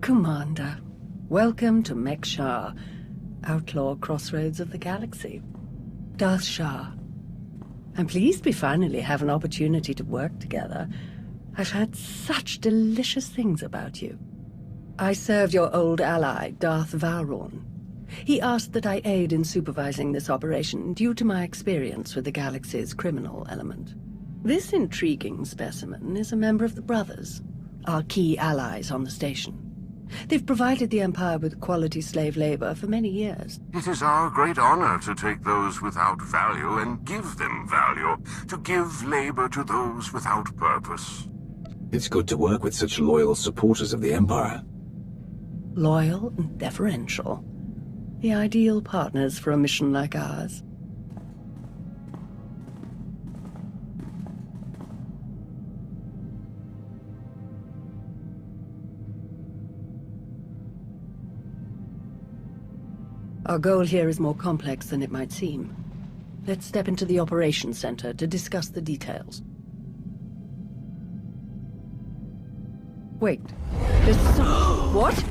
Commander. Welcome to Mek-Shar, outlaw crossroads of the galaxy. Darth Shah. I'm pleased we finally have an opportunity to work together. I've heard such delicious things about you. I served your old ally, Darth Vowrawn. He asked that I aid in supervising this operation due to my experience with the galaxy's criminal element. This intriguing specimen is a member of the Brothers, our key allies on the station. They've provided the Empire with quality slave labor for many years. It is our great honor to take those without value and give them value, to give labor to those without purpose. It's good to work with such loyal supporters of the Empire. Loyal and deferential. The ideal partners for a mission like ours. Our goal here is more complex than it might seem. Let's step into the operations center to discuss the details. Wait, there's some... What?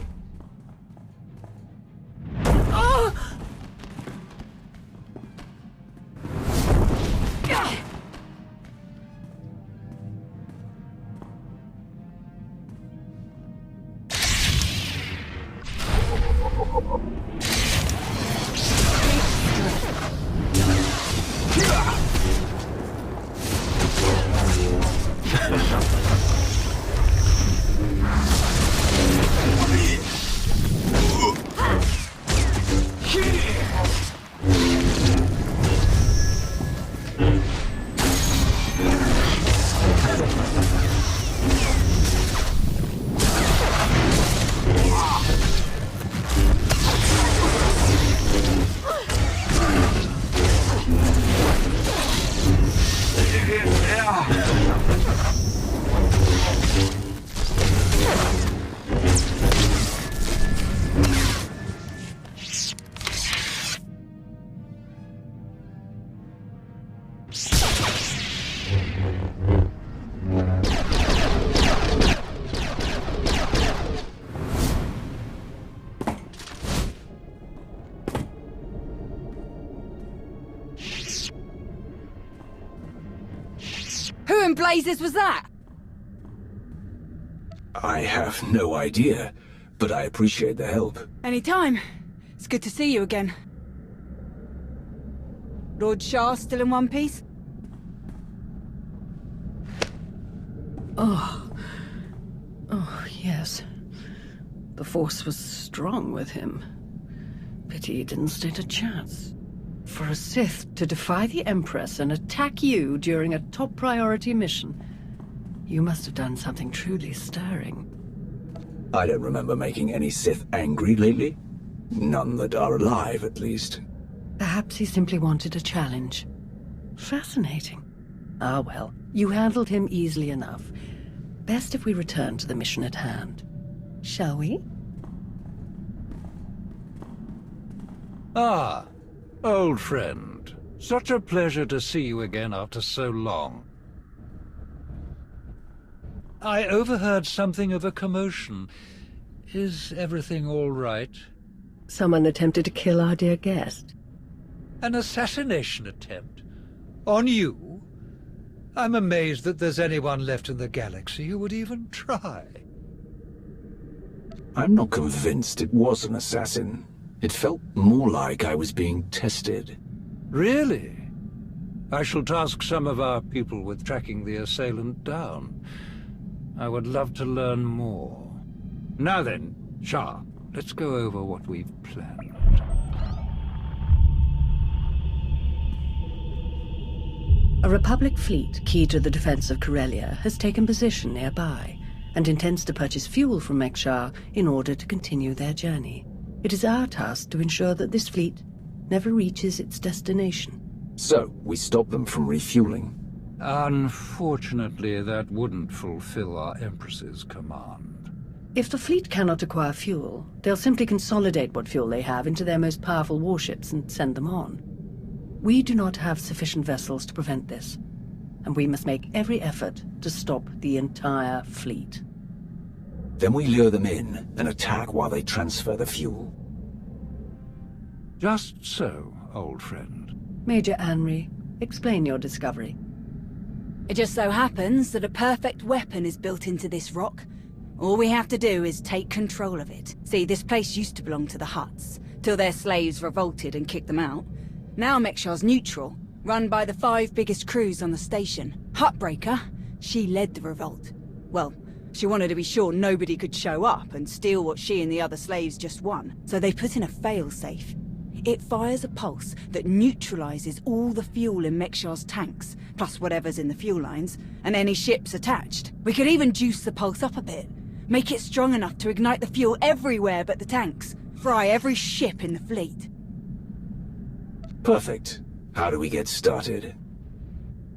Who in blazes was that? I have no idea, but I appreciate the help. Anytime. It's good to see you again. Lord Shah still in one piece? Oh, yes. The Force was strong with him. Pity he didn't stand a chance. For a Sith to defy the Empress and attack you during a top priority mission, you must have done something truly stirring. I don't remember making any Sith angry lately. None that are alive, at least. Perhaps he simply wanted a challenge. Fascinating. Ah well, you handled him easily enough. Best if we return to the mission at hand. Shall we? Ah, old friend. Such a pleasure to see you again after so long. I overheard something of a commotion. Is everything all right? Someone attempted to kill our dear guest. An assassination attempt? On you? I'm amazed that there's anyone left in the galaxy who would even try. I'm not convinced it was an assassin. It felt more like I was being tested. Really? I shall task some of our people with tracking the assailant down. I would love to learn more. Now then, Shah, let's go over what we've planned. A Republic fleet key to the defense of Corellia has taken position nearby and intends to purchase fuel from Mek-Shar in order to continue their journey. It is our task to ensure that this fleet never reaches its destination. So, we stop them from refueling. Unfortunately, that wouldn't fulfill our Empress's command. If the fleet cannot acquire fuel, they'll simply consolidate what fuel they have into their most powerful warships and send them on. We do not have sufficient vessels to prevent this, and we must make every effort to stop the entire fleet. Then we lure them in and attack while they transfer the fuel. Just so, old friend. Major Anri, explain your discovery. It just so happens that a perfect weapon is built into this rock. All we have to do is take control of it. See, this place used to belong to the Hutts, till their slaves revolted and kicked them out. Now Mekshaw's neutral, run by the 5 biggest crews on the station. Huttbreaker, she led the revolt. Well, she wanted to be sure nobody could show up and steal what she and the other slaves just won. So they put in a failsafe. It fires a pulse that neutralizes all the fuel in Mekshaw's tanks, plus whatever's in the fuel lines, and any ships attached. We could even juice the pulse up a bit. Make it strong enough to ignite the fuel everywhere but the tanks. Fry every ship in the fleet. Perfect. How do we get started?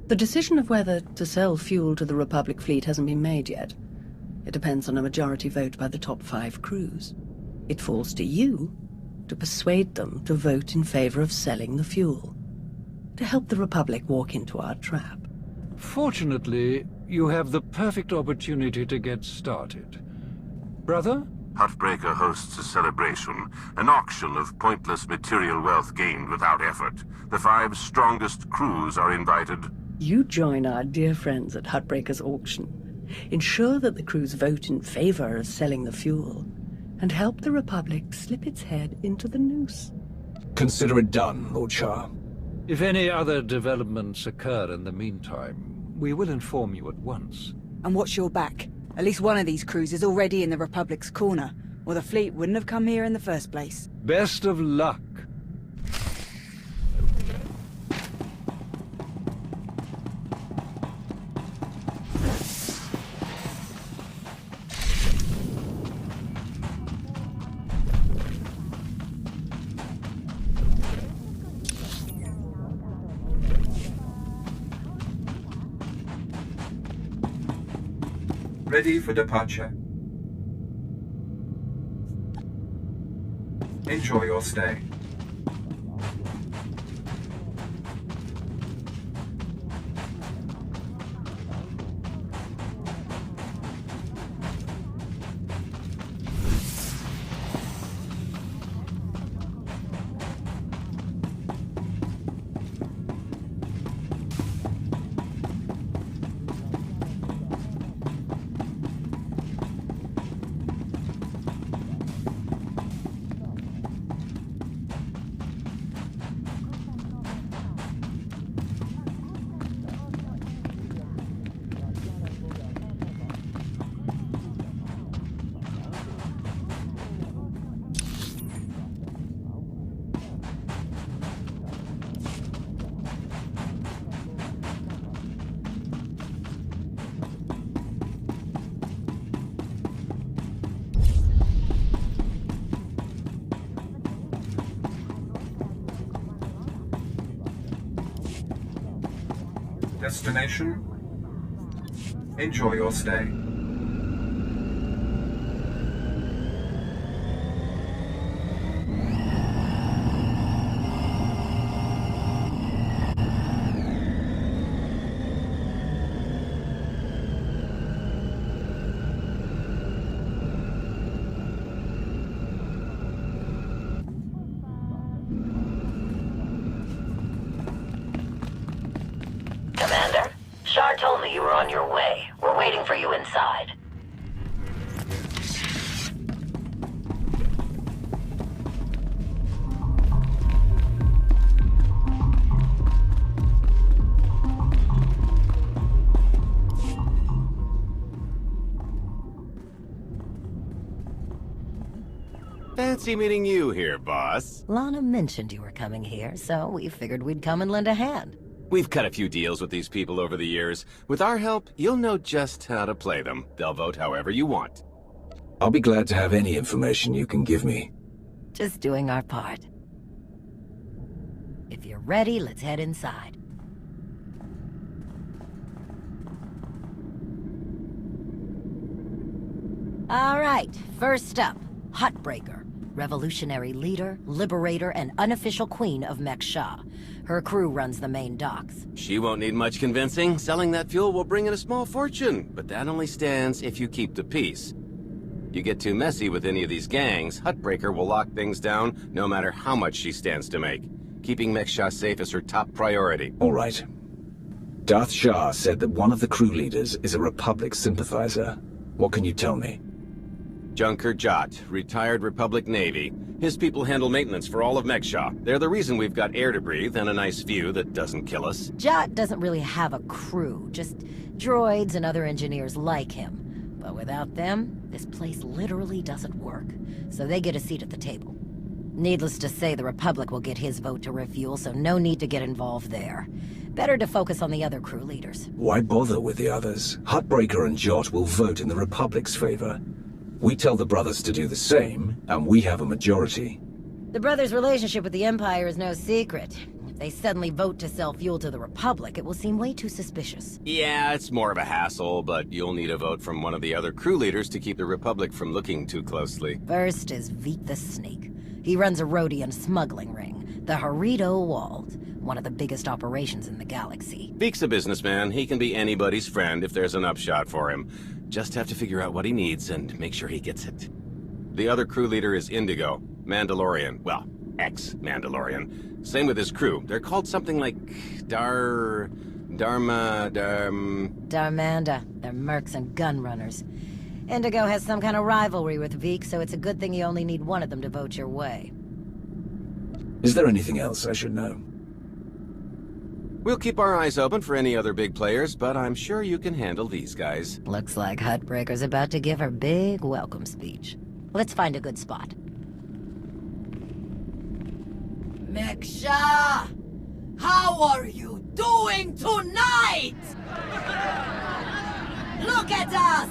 The decision of whether to sell fuel to the Republic fleet hasn't been made yet. It depends on a majority vote by the top 5 crews. It falls to you to persuade them to vote in favor of selling the fuel, to help the Republic walk into our trap. Fortunately, you have the perfect opportunity to get started. Brother? Huttbreaker hosts a celebration, an auction of pointless material wealth gained without effort. The 5 strongest crews are invited. You join our dear friends at Huttbreaker's auction. Ensure that the crews vote in favor of selling the fuel, and help the Republic slip its head into the noose. Consider it done, Lord Shah. If any other developments occur in the meantime, we will inform you at once. And watch your back. At least one of these crews is already in the Republic's corner, or the fleet wouldn't have come here in the first place. Best of luck. Ready for departure. Enjoy your stay. Destination. Enjoy your stay. Commander, Shar told me you were on your way. We're waiting for you inside. Fancy meeting you here, boss. Lana mentioned you were coming here, so we figured we'd come and lend a hand. We've cut a few deals with these people over the years. With our help, you'll know just how to play them. They'll vote however you want. I'll be glad to have any information you can give me. Just doing our part. If you're ready, let's head inside. All right, first up, Huttbreaker. Revolutionary leader, liberator, and unofficial queen of Mek-Sha. Her crew runs the main docks. She won't need much convincing. Selling that fuel will bring in a small fortune, but that only stands if you keep the peace. You get too messy with any of these gangs, Huttbreaker will lock things down no matter how much she stands to make. Keeping Mek-Sha safe is her top priority. All right. Darth Shah said that one of the crew leaders is a Republic sympathizer. What can you tell me? Junker Jot, retired Republic Navy. His people handle maintenance for all of Mek-Sha. They're the reason we've got air to breathe and a nice view that doesn't kill us. Jot doesn't really have a crew, just droids and other engineers like him. But without them, this place literally doesn't work. So they get a seat at the table. Needless to say, the Republic will get his vote to refuel, so no need to get involved there. Better to focus on the other crew leaders. Why bother with the others? Huttbreaker and Jot will vote in the Republic's favor. We tell the brothers to do the same, and we have a majority. The brothers' relationship with the Empire is no secret. If they suddenly vote to sell fuel to the Republic, it will seem way too suspicious. Yeah, it's more of a hassle, but you'll need a vote from one of the other crew leaders to keep the Republic from looking too closely. First is Veek the Snake. He runs a Rhodian smuggling ring, the Harrido Wald, one of the biggest operations in the galaxy. Veek's a businessman. He can be anybody's friend if there's an upshot for him. Just have to figure out what he needs and make sure he gets it. The other crew leader is Indigo, Mandalorian. Well, ex-Mandalorian. Same with his crew. They're called something like Darmanda. They're mercs and gun runners. Indigo has some kind of rivalry with Veek, so it's a good thing you only need one of them to vote your way. Is there anything else I should know? We'll keep our eyes open for any other big players, but I'm sure you can handle these guys. Looks like Huttbreaker's about to give her big welcome speech. Let's find a good spot. Mek-Sha! How are you doing tonight? Look at us!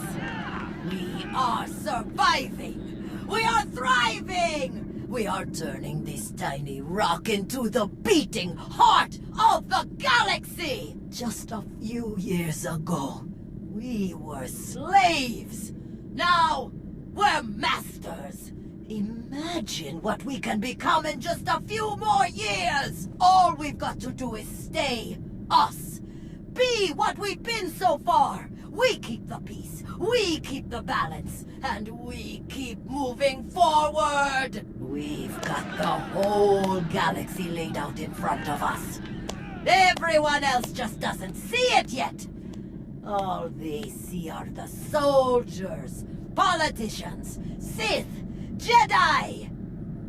We are surviving! We are thriving! We are turning this tiny rock into the beating heart of the galaxy! Just a few years ago, we were slaves. Now, we're masters. Imagine what we can become in just a few more years! All we've got to do is stay us. Be what we've been so far. We keep the peace, we keep the balance, and we keep moving forward! We've got the whole galaxy laid out in front of us. Everyone else just doesn't see it yet. All they see are the soldiers, politicians, Sith, Jedi.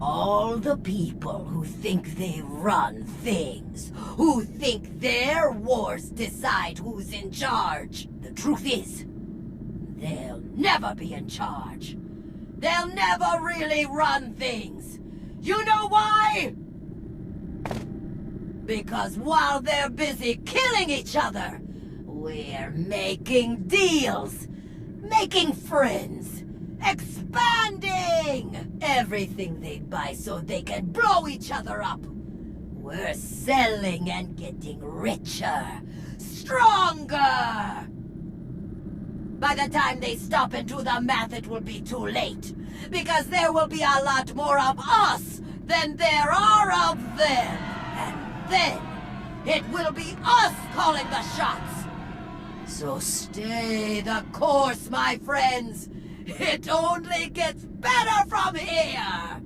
All the people who think they run things, who think their wars decide who's in charge. The truth is, they'll never be in charge. They'll never really run things. You know why? Because while they're busy killing each other, we're making deals, making friends, expanding everything they buy so they can blow each other up. We're selling and getting richer, stronger. By the time they stop and do the math, it will be too late. Because there will be a lot more of us than there are of them. And then, it will be us calling the shots. So stay the course, my friends. It only gets better from here.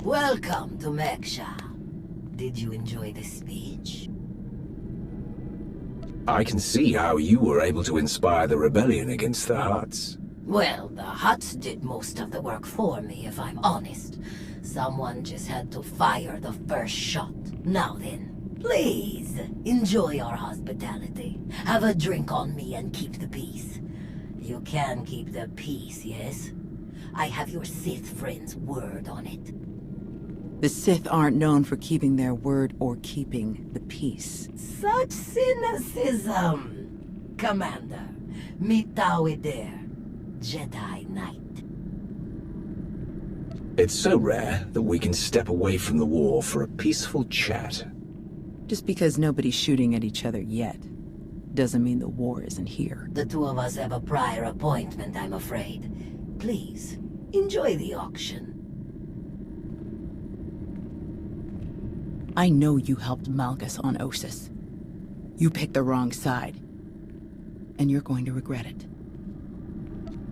Welcome to Mek-Sha. Did you enjoy the speech? I can see how you were able to inspire the rebellion against the Hutts. Well, the Hutts did most of the work for me, if I'm honest. Someone just had to fire the first shot. Now then, please, enjoy our hospitality. Have a drink on me and keep the peace. You can keep the peace, yes? I have your Sith friend's word on it. The Sith aren't known for keeping their word or keeping the peace. Such cynicism! Commander, Mitawi there, Jedi Knight. It's so rare that we can step away from the war for a peaceful chat. Just because nobody's shooting at each other yet, doesn't mean the war isn't here. The two of us have a prior appointment, I'm afraid. Please, enjoy the auction. I know you helped Malgus on Osis. You picked the wrong side. And you're going to regret it.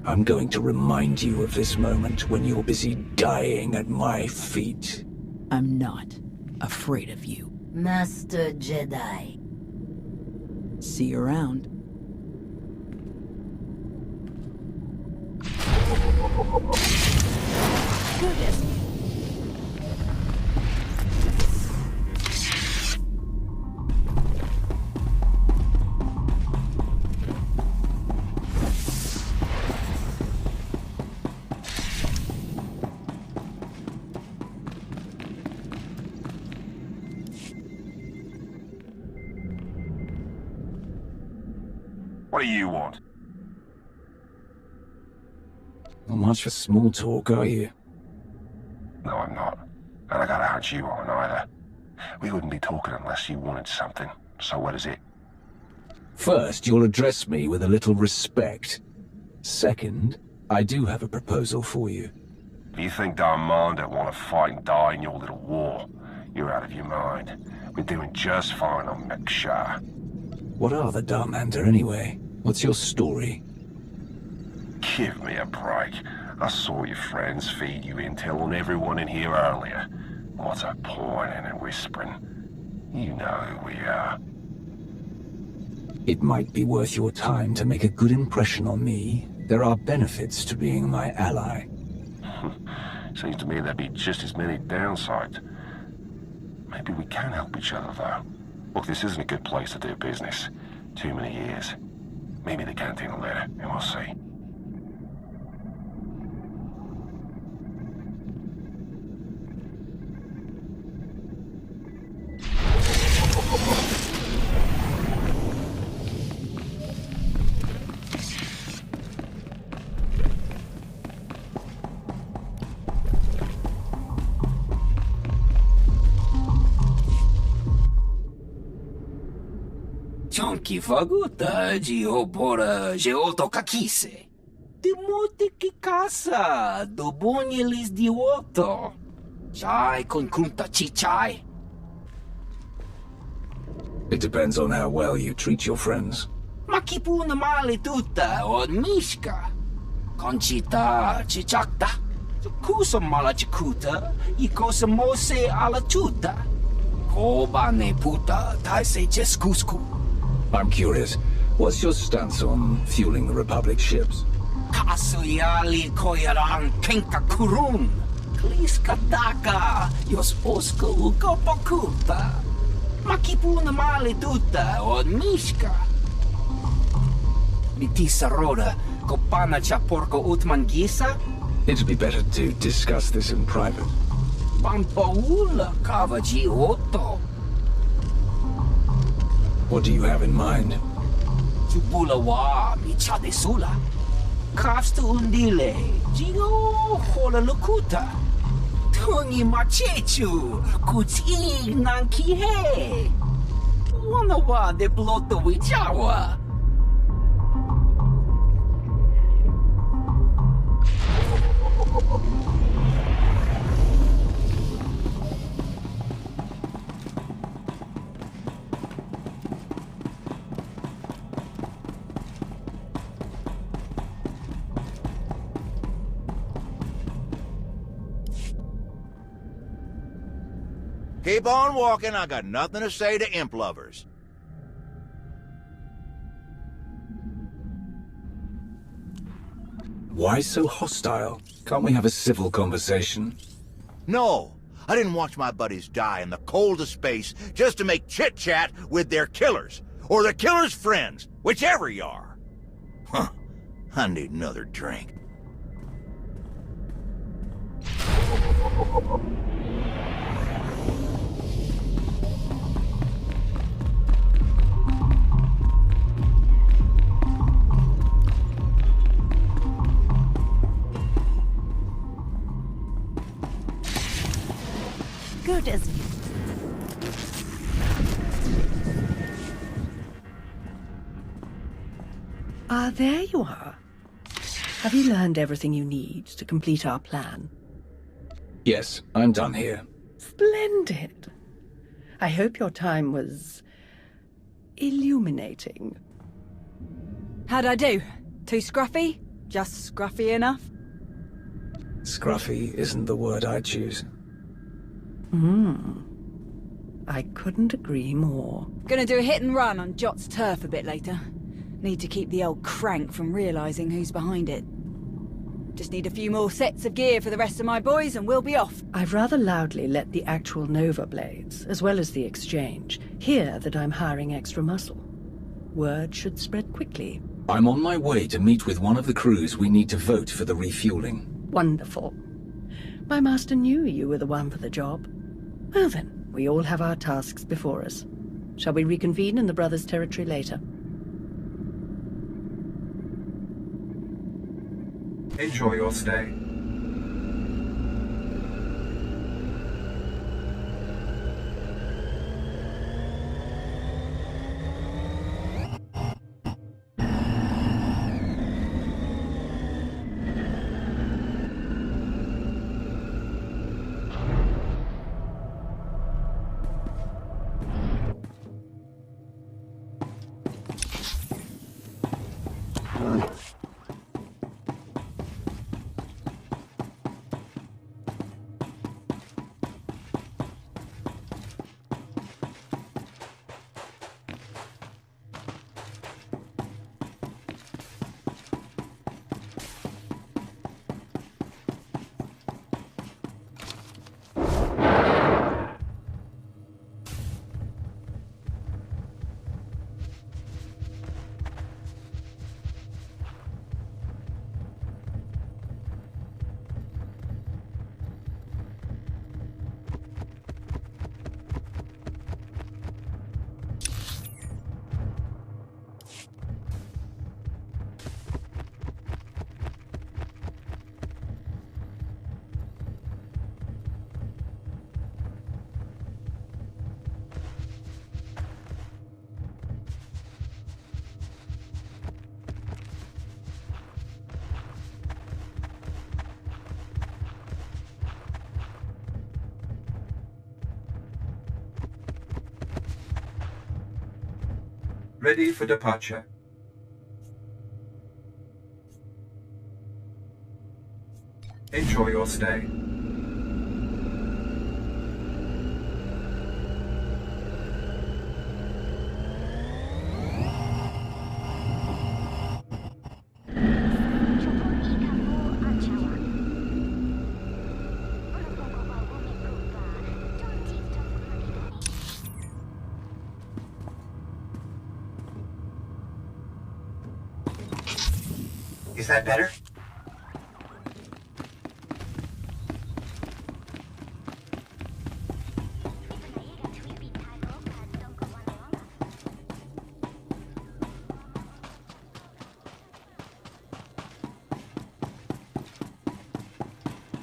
I'm going to remind you of this moment when you're busy dying at my feet. I'm not afraid of you. Master Jedi. See you around. Goodness. What do you want? Not much for small talk, are you? No, I'm not. And I got a hunch you aren't either. We wouldn't be talking unless you wanted something. So what is it? First, you'll address me with a little respect. Second, I do have a proposal for you. If you think Darman don't want to fight and die in your little war, you're out of your mind. We're doing just fine on Mek-Shar. What are the Darmander anyway? What's your story? Give me a break. I saw your friends feed you intel on everyone in here earlier. What's a pointing and whispering? You know who we are. It might be worth your time to make a good impression on me. There are benefits to being my ally. Seems to me there'd be just as many downsides. Maybe we can help each other, though. Look, this isn't a good place to do business. Too many years. Maybe the canteen will let it, and we'll see. Chonki faguta geopora geotokakise. Demote que casa do bonyelis di woto. Chai con kunta chichai. It depends on how well you treat your friends. Makipuna male tuta o mishka. Conchita chichakta. Kusa mala chikuta. Ikosa mose ala tuta. Kobane puta taise jeskusku. I'm curious, what's your stance on fueling the Republic ships? Kasuyali koyaran kenka kurun. Kliskataka yos oska ukopakuta. Makipuna male tuta o mishka. Mitisa roda kopana cha porco utmangisa. It'd be better to discuss this in private. Pampaula kavaji otto. What do you have in mind? Chubulawa michade sula. Kafsta undile. Gio hola lukuta. Tungi machechu. Kuting nankihe. Wanawa de bloto wichawa. Keep on walking, I got nothing to say to imp lovers. Why so hostile? Can't we have a civil conversation? No, I didn't watch my buddies die in the coldest space just to make chit-chat with their killers. Or their killers' friends, whichever you are. Huh, I need another drink. Good as new. There you are. Have you learned everything you need to complete our plan? Yes, I'm done here. Splendid. I hope your time was illuminating. How'd I do? Too scruffy? Just scruffy enough? Scruffy isn't the word I choose. I couldn't agree more. Gonna do a hit and run on Jot's turf a bit later. Need to keep the old crank from realizing who's behind it. Just need a few more sets of gear for the rest of my boys and we'll be off. I've rather loudly let the actual Nova blades, as well as the exchange, hear that I'm hiring extra muscle. Word should spread quickly. I'm on my way to meet with one of the crews we need to vote for the refueling. Wonderful. My master knew you were the one for the job. Well then, we all have our tasks before us. Shall we reconvene in the Brothers' territory later? Enjoy your stay. Ready for departure. Enjoy your stay. Is that better?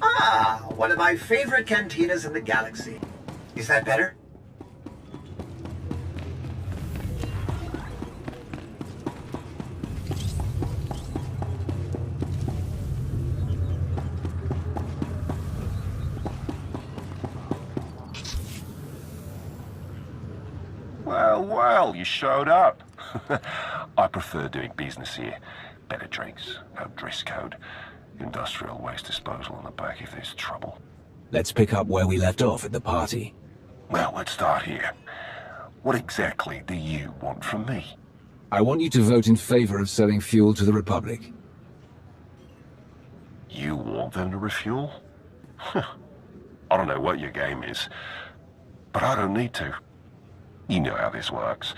Ah, one of my favorite cantinas in the galaxy. Is that better? Well, you showed up. I prefer doing business here. Better drinks, no dress code, industrial waste disposal on the back if there's trouble. Let's pick up where we left off at the party. Well, let's start here. What exactly do you want from me? I want you to vote in favor of selling fuel to the Republic. You want them to refuel? I don't know what your game is, but I don't need to. You know how this works.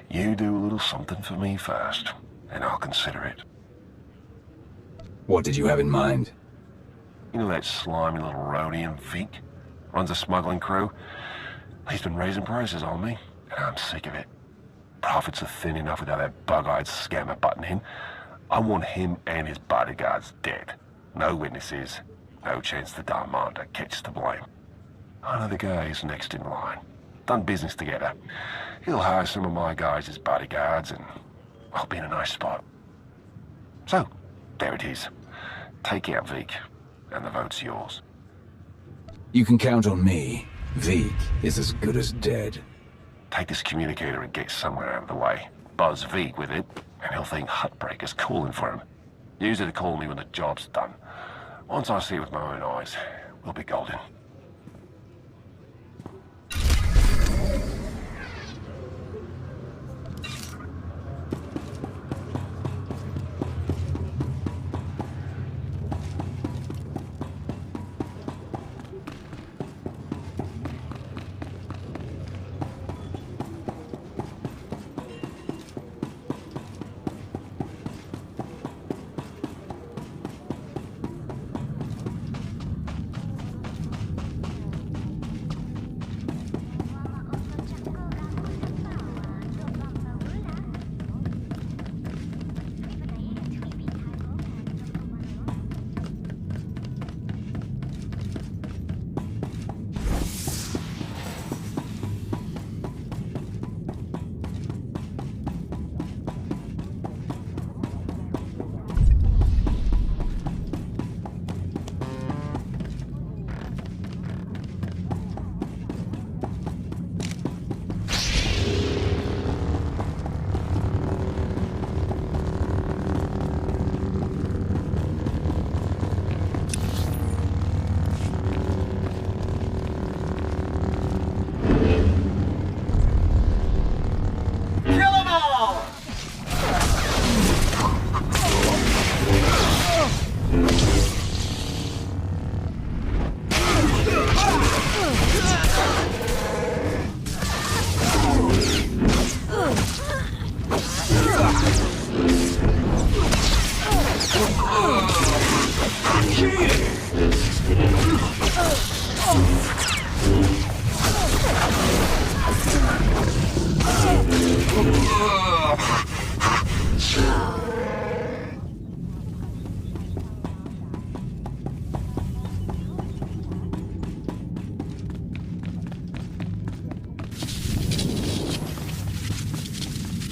You do a little something for me first, and I'll consider it. What did you have in mind? You know that slimy little roadie Vic? Runs a smuggling crew? He's been raising prices on me, and I'm sick of it. Profits are thin enough without that bug-eyed scammer butting in. I want him and his bodyguards dead. No witnesses, no chance the Darmander catches the blame. I know the guy who's next in line. Done business together. He'll hire some of my guys as bodyguards, and I'll be in a nice spot. So, there it is. Take out Vic, and the vote's yours. You can count on me. Vic is as good as dead. Take this communicator and get somewhere out of the way. Buzz Vig with it, and he'll think Huttbreaker's calling for him. Use it to call me when the job's done. Once I see it with my own eyes, we'll be golden.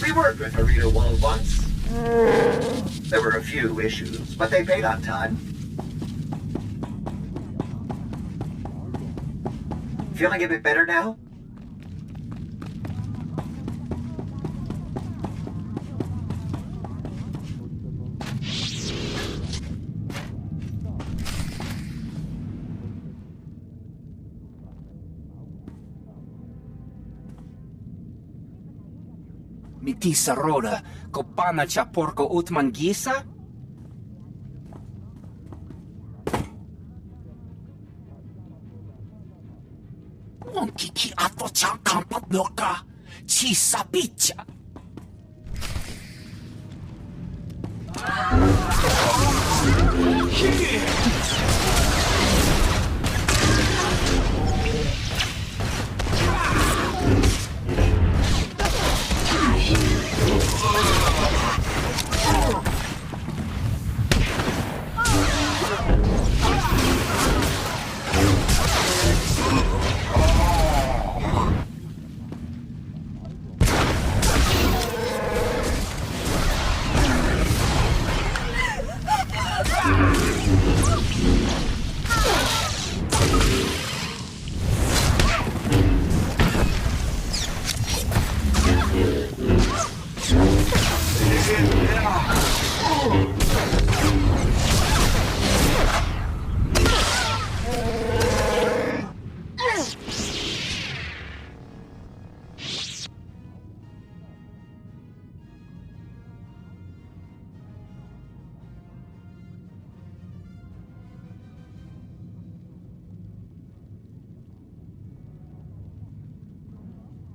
We worked with Arena Wall once. There were a few issues, but they paid on time. Feeling a bit better now? Mitisa roda, kopana cha porco utmangisa? Monkiki ato cha kampat noka, chisa picha.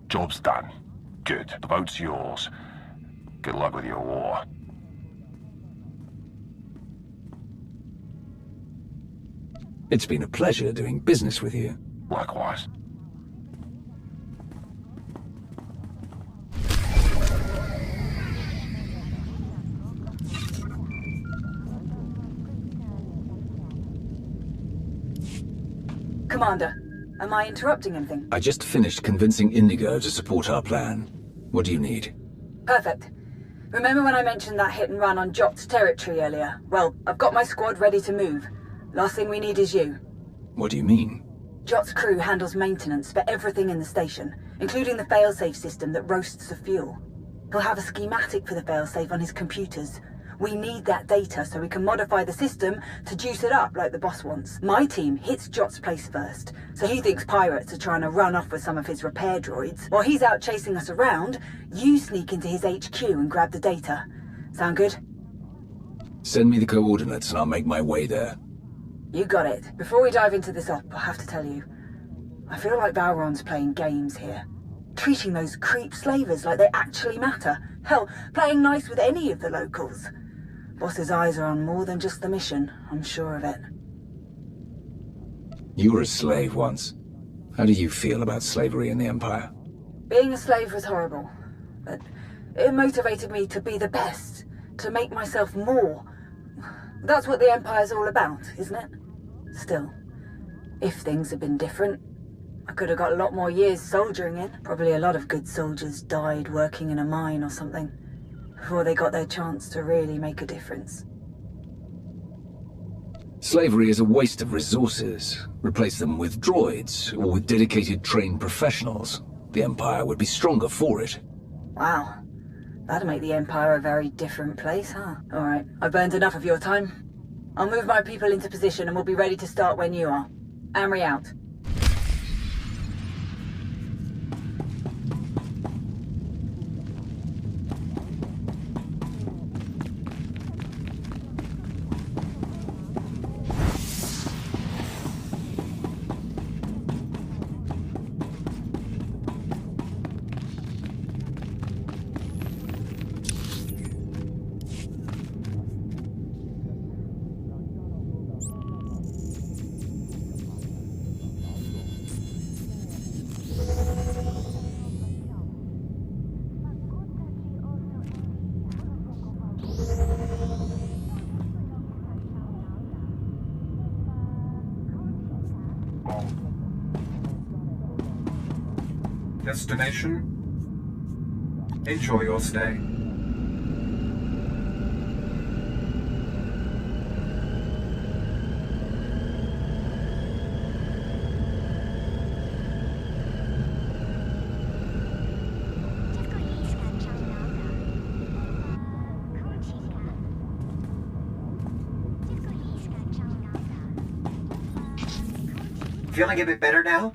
Job's done. Good. The boat's yours. Good luck with your war. It's been a pleasure doing business with you. Likewise. Commander, am I interrupting anything? I just finished convincing Indigo to support our plan. What do you need? Perfect. Remember when I mentioned that hit and run on Jot's territory earlier? Well, I've got my squad ready to move. Last thing we need is you. What do you mean? Jot's crew handles maintenance for everything in the station, including the failsafe system that roasts the fuel. He'll have a schematic for the failsafe on his computers. We need that data so we can modify the system to juice it up like the boss wants. My team hits Jot's place first, so he thinks pirates are trying to run off with some of his repair droids. While he's out chasing us around, you sneak into his HQ and grab the data. Sound good? Send me the coordinates and I'll make my way there. You got it. Before we dive into this op, I have to tell you, I feel like Valron's playing games here. Treating those creep slavers like they actually matter. Hell, playing nice with any of the locals. Boss's eyes are on more than just the mission, I'm sure of it. You were a slave once. How do you feel about slavery in the Empire? Being a slave was horrible, but it motivated me to be the best, to make myself more. That's what the Empire's all about, isn't it? Still, if things had been different, I could have got a lot more years soldiering in. Probably a lot of good soldiers died working in a mine or something, before they got their chance to really make a difference. Slavery is a waste of resources. Replace them with droids, or with dedicated trained professionals. The Empire would be stronger for it. Wow. That'd make the Empire a very different place, huh? Alright, I've burned enough of your time. I'll move my people into position and we'll be ready to start when you are. Amory out. Destination? Enjoy your stay. Feeling a bit better now?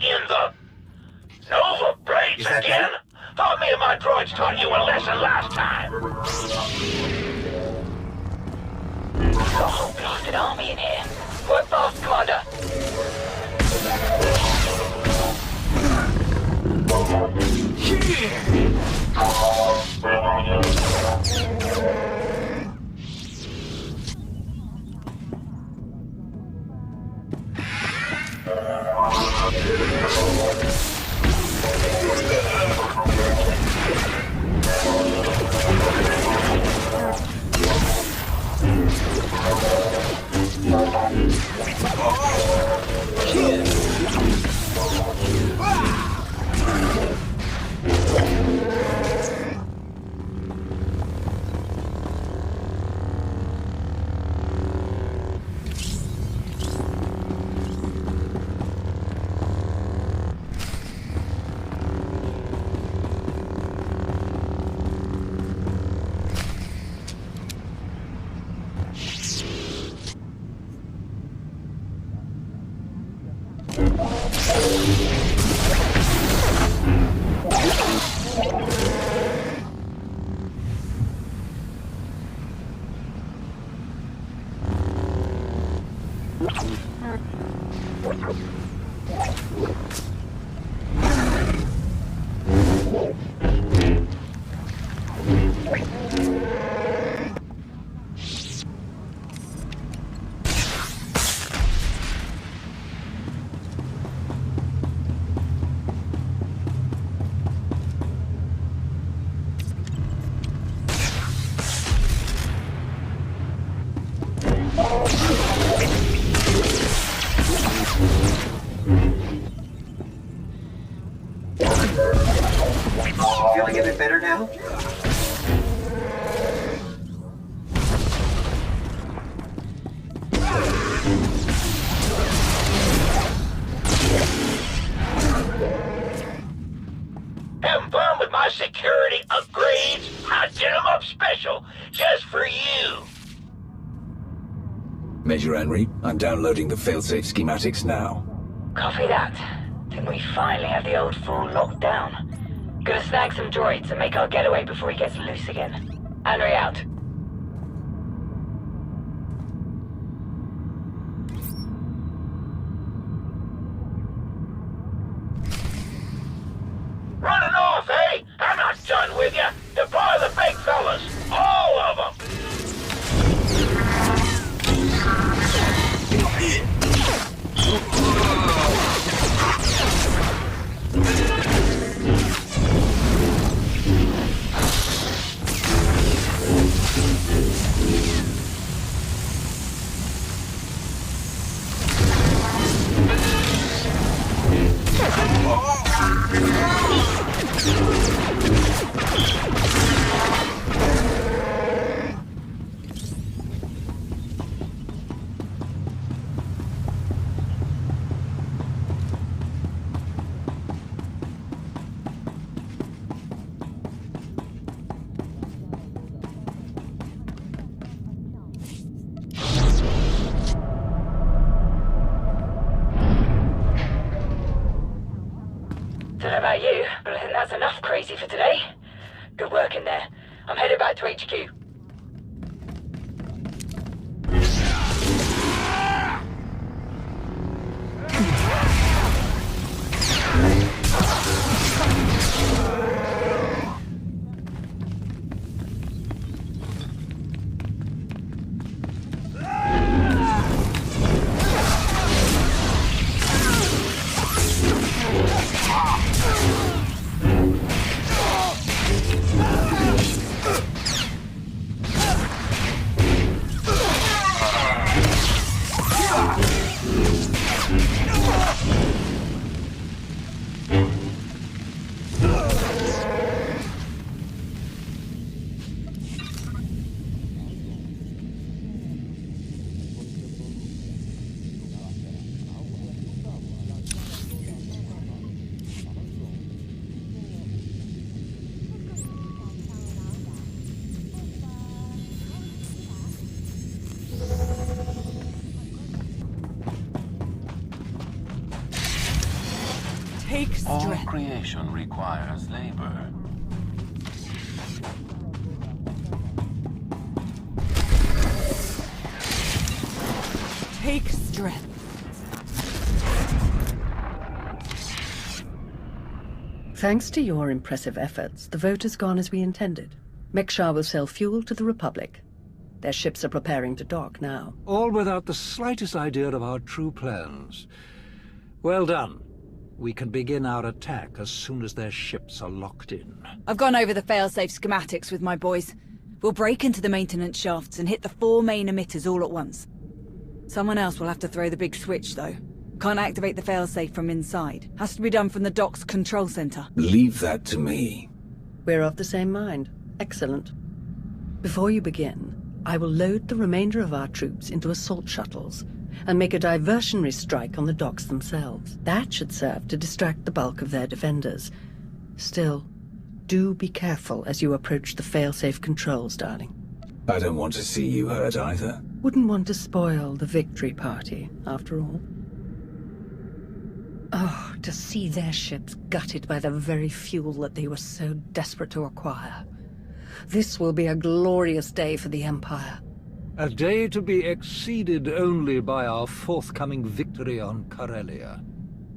in the... Nova Blades again? Thought me and my droids taught you a lesson last time. Got a whole blasted army in here. Work fast, Commander. Feeling a bit better now? Having fun with my security upgrades? I did them up special, just for you. Major Henry, I'm downloading the failsafe schematics now. Copy that. Then we finally have the old fool locked down. Gonna snag some droids and make our getaway before he gets loose again. Henry out. Running off, eh? I'm not done with you. Deploy the big fellas. All of them. Don't know about you, but I think that's enough crazy for today. Good work in there. I'm headed back to HQ. Take All strength. creation requires labor. Take strength. Thanks to your impressive efforts, the vote has gone as we intended. Mekshar will sell fuel to the Republic. Their ships are preparing to dock now. All without the slightest idea of our true plans. Well done. We can begin our attack as soon as their ships are locked in. I've gone over the failsafe schematics with my boys. We'll break into the maintenance shafts and hit the 4 main emitters all at once. Someone else will have to throw the big switch, though. Can't activate the failsafe from inside. Has to be done from the dock's control center. Leave that to me. We're of the same mind. Excellent. Before you begin, I will load the remainder of our troops into assault shuttles and make a diversionary strike on the docks themselves. That should serve to distract the bulk of their defenders. Still, do be careful as you approach the failsafe controls, darling. I don't want to see you hurt either. Wouldn't want to spoil the victory party, after all. Oh, to see their ships gutted by the very fuel that they were so desperate to acquire. This will be a glorious day for the Empire. A day to be exceeded only by our forthcoming victory on Corellia.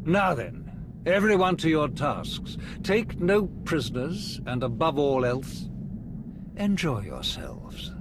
Now then, everyone to your tasks. Take no prisoners, and above all else, enjoy yourselves.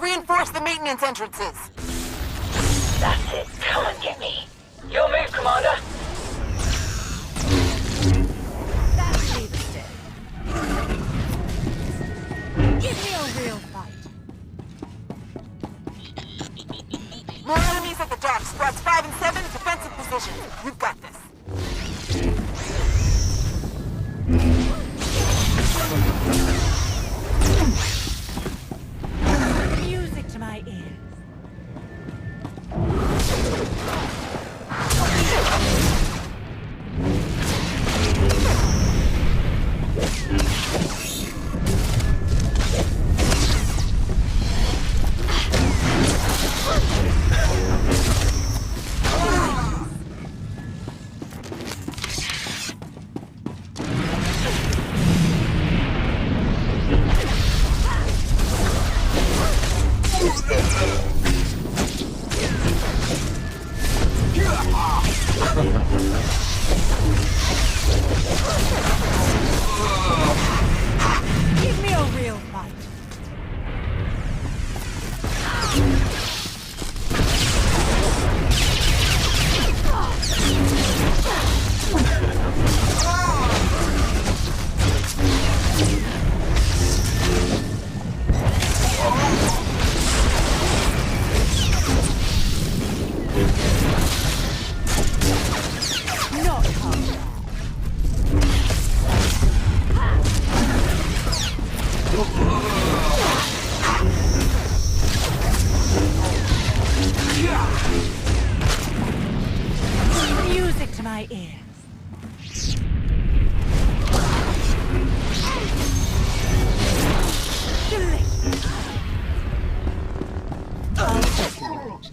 Reinforce the maintenance entrances. That's it. Come and get me. Your move, Commander. That's Davidson. Give me a real fight. More enemies at the docks. Squads 5 and 7, defensive position. You've got this. Music to my ears. Give me a real fight. Not hard. Music to my ears. Delicious. I'll take it.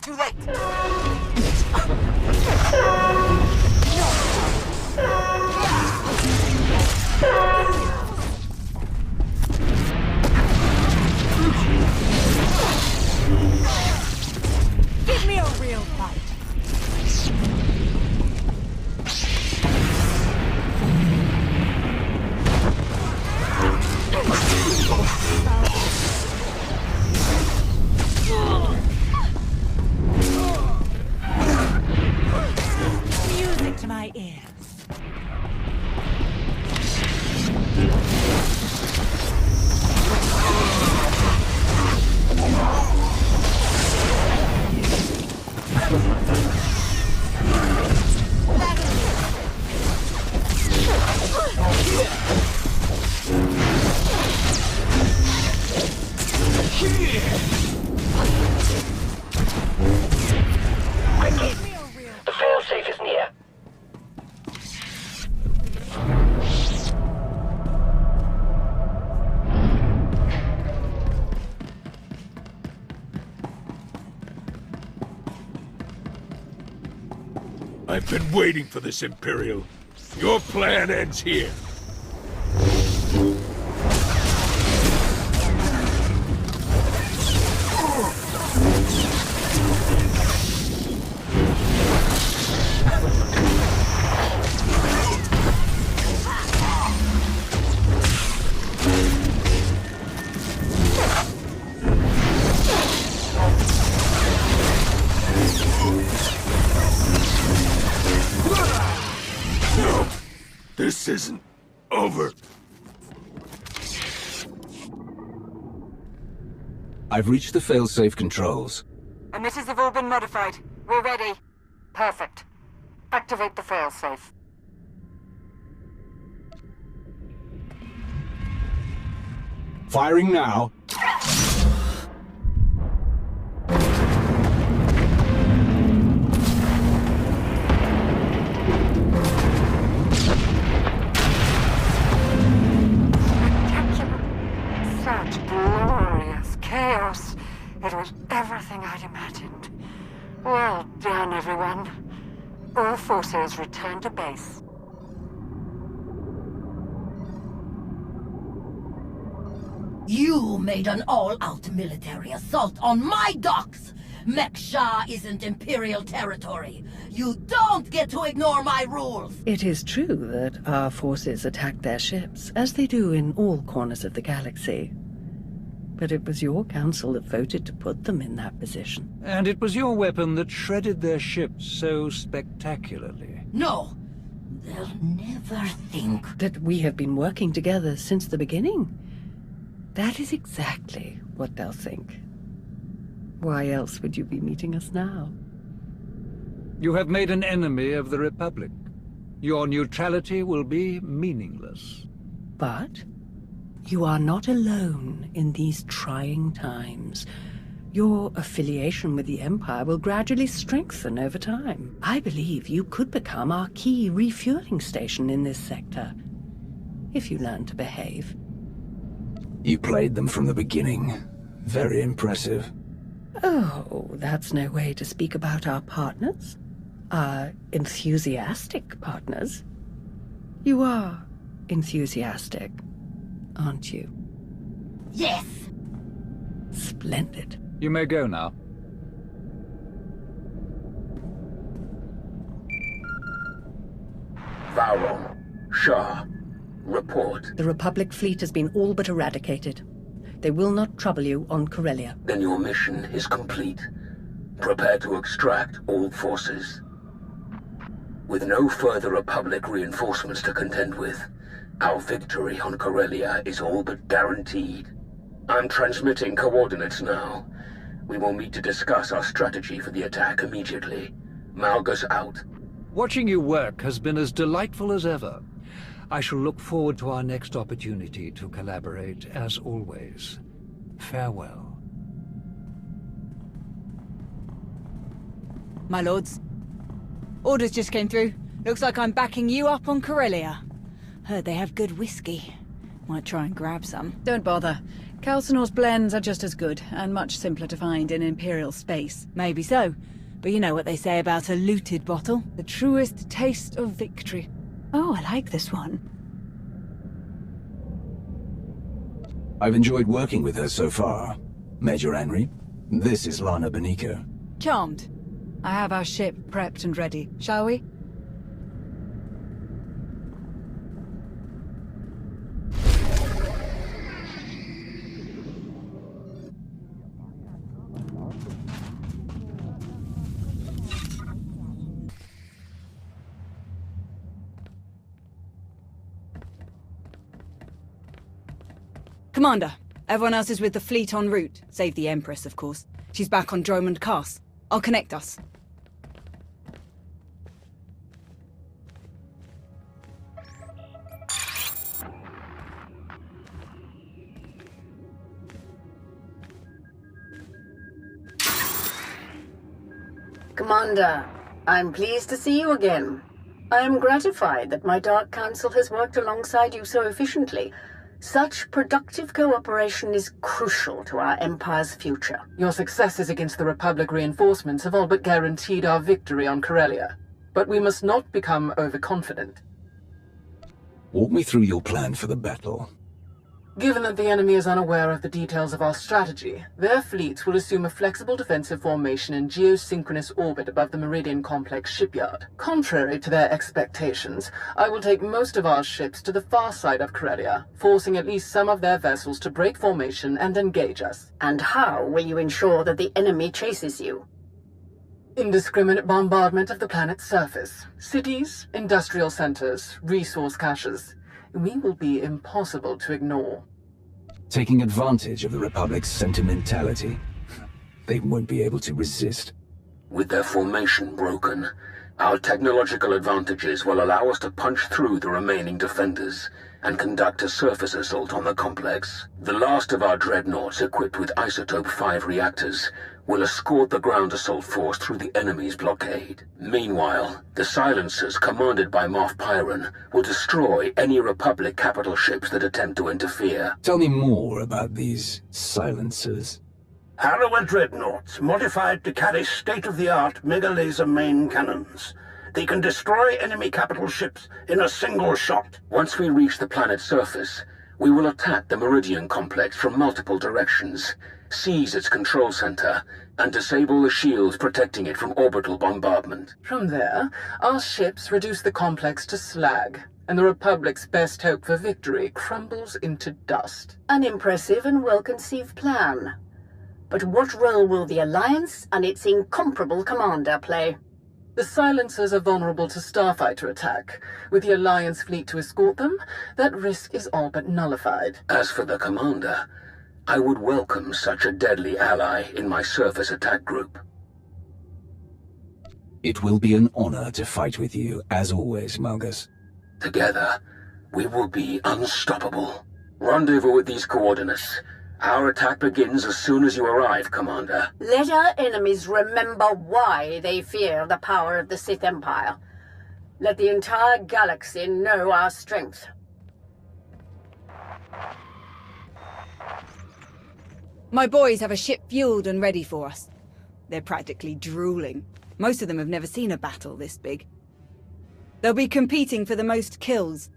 too late. Give me a real fight. Music to my ears. The failsafe is near. I've been waiting for this, Imperial. Your plan ends here. No, this isn't over. I've reached the failsafe controls. Emitters have all been modified. We're ready. Perfect. Activate the failsafe. Firing now. Such glorious chaos. It was everything I'd imagined. Well done, everyone. All forces return to base. You made an all-out military assault on my docks! Mekshar isn't Imperial territory. You don't get to ignore my rules! It is true that our forces attacked their ships, as they do in all corners of the galaxy. But it was your council that voted to put them in that position. And it was your weapon that shredded their ships so spectacularly. No! They'll never think that we have been working together since the beginning. That is exactly what they'll think. Why else would you be meeting us now? You have made an enemy of the Republic. Your neutrality will be meaningless. But you are not alone in these trying times. Your affiliation with the Empire will gradually strengthen over time. I believe you could become our key refueling station in this sector, if you learn to behave. You played them from the beginning. Very impressive. Oh, that's no way to speak about our partners. Our enthusiastic partners. You are enthusiastic, aren't you? Yes! Splendid. You may go now. Vowron, Shah, report. The Republic fleet has been all but eradicated. They will not trouble you on Corellia. Then your mission is complete. Prepare to extract all forces. With no further Republic reinforcements to contend with, our victory on Corellia is all but guaranteed. I'm transmitting coordinates now. We will meet to discuss our strategy for the attack immediately. Malgus out. Watching you work has been as delightful as ever. I shall look forward to our next opportunity to collaborate, as always. Farewell. My lords, orders just came through. Looks like I'm backing you up on Corellia. Heard they have good whiskey. Might try and grab some. Don't bother. Calcinor's blends are just as good, and much simpler to find in Imperial space. Maybe so. But you know what they say about a looted bottle? The truest taste of victory. Oh, I like this one. I've enjoyed working with her so far. Major Henry, this is Lana Benico. Charmed. I have our ship prepped and ready. Shall we? Commander, everyone else is with the fleet en route. Save the Empress, of course. She's back on Dromund Cass. I'll connect us. Commander, I'm pleased to see you again. I am gratified that my Dark Council has worked alongside you so efficiently. Such productive cooperation is crucial to our Empire's future. Your successes against the Republic reinforcements have all but guaranteed our victory on Corellia. But we must not become overconfident. Walk me through your plan for the battle. Given that the enemy is unaware of the details of our strategy, their fleets will assume a flexible defensive formation in geosynchronous orbit above the Meridian Complex shipyard. Contrary to their expectations, I will take most of our ships to the far side of Corellia, forcing at least some of their vessels to break formation and engage us. And how will you ensure that the enemy chases you? Indiscriminate bombardment of the planet's surface. Cities, industrial centers, resource caches. We will be impossible to ignore. Taking advantage of the Republic's sentimentality, they won't be able to resist. With their formation broken, our technological advantages will allow us to punch through the remaining defenders and conduct a surface assault on the complex. The last of our dreadnoughts equipped with Isotope 5 reactors will escort the ground assault force through the enemy's blockade. Meanwhile, the silencers commanded by Moff Pyron will destroy any Republic capital ships that attempt to interfere. Tell me more about these silencers. Harrower dreadnoughts, modified to carry state-of-the-art mega-laser main cannons. They can destroy enemy capital ships in a single shot. Once we reach the planet's surface, we will attack the Meridian Complex from multiple directions, seize its control center, and disable the shields protecting it from orbital bombardment. From there, our ships reduce the complex to slag, and the Republic's best hope for victory crumbles into dust. An impressive and well-conceived plan. But what role will the Alliance and its incomparable commander play? The silencers are vulnerable to starfighter attack. With the Alliance fleet to escort them, that risk is all but nullified. As for the commander, I would welcome such a deadly ally in my surface attack group. It will be an honor to fight with you, as always, Malgus. Together, we will be unstoppable. Rendezvous at these coordinates. Our attack begins as soon as you arrive, Commander. Let our enemies remember why they fear the power of the Sith Empire. Let the entire galaxy know our strength. My boys have a ship fueled and ready for us. They're practically drooling. Most of them have never seen a battle this big. They'll be competing for the most kills.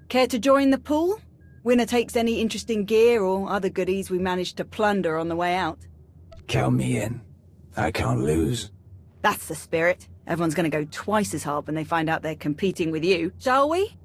Care to join the pool? Winner takes any interesting gear or other goodies we managed to plunder on the way out. Count me in. I can't lose. That's the spirit. Everyone's gonna go twice as hard when they find out they're competing with you. Shall we?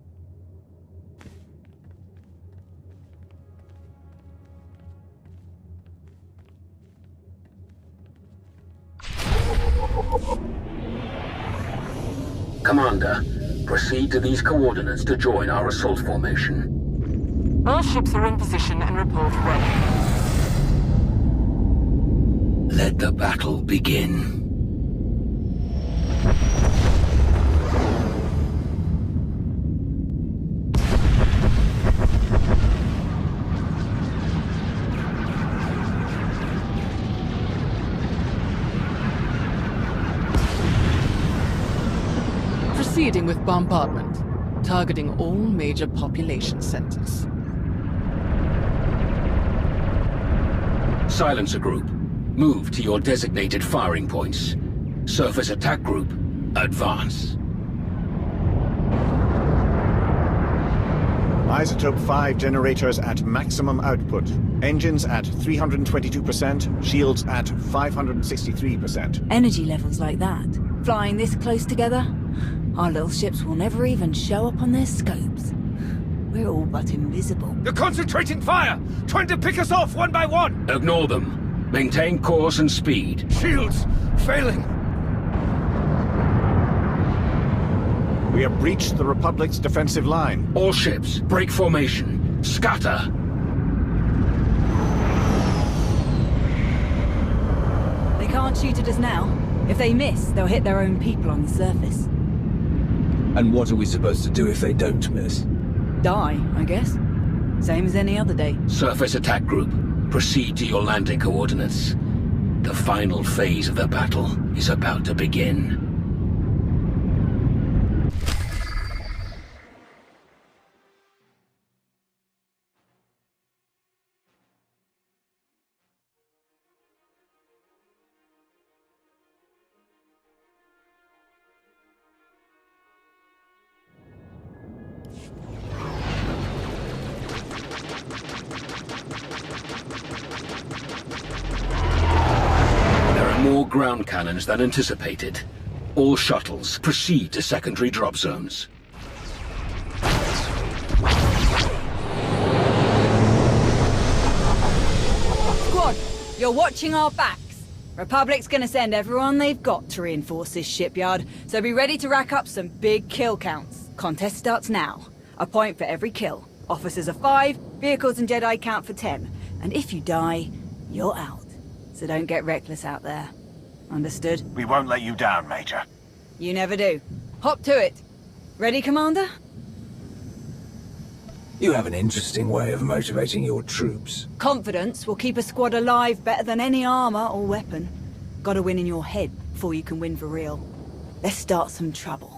Commander, proceed to these coordinates to join our assault formation. All ships are in position and report ready. Let the battle begin. Proceeding with bombardment, targeting all major population centers. Silencer Group, move to your designated firing points. Surface Attack Group, advance. Isotope 5 generators at maximum output. Engines at 322%, shields at 563%. Energy levels like that, flying this close together, our little ships will never even show up on their scopes. We're all but invisible. They're concentrating fire! Trying to pick us off one by one! Ignore them. Maintain course and speed. Shields! Failing! We have breached the Republic's defensive line. All ships, break formation. Scatter! They can't shoot at us now. If they miss, they'll hit their own people on the surface. And what are we supposed to do if they don't miss? Die, I guess. Same as any other day. Surface Attack Group, proceed to your landing coordinates. The final phase of the battle is about to begin. More ground cannons than anticipated. All shuttles, proceed to secondary drop zones. Squad, you're watching our backs. Republic's gonna send everyone they've got to reinforce this shipyard, so be ready to rack up some big kill counts. Contest starts now. A point for every kill. Officers are 5, vehicles and Jedi count for 10. And if you die, you're out. So don't get reckless out there. Understood? We won't let you down, Major. You never do. Hop to it. Ready, Commander? You have an interesting way of motivating your troops. Confidence will keep a squad alive better than any armor or weapon. Gotta win in your head before you can win for real. Let's start some trouble.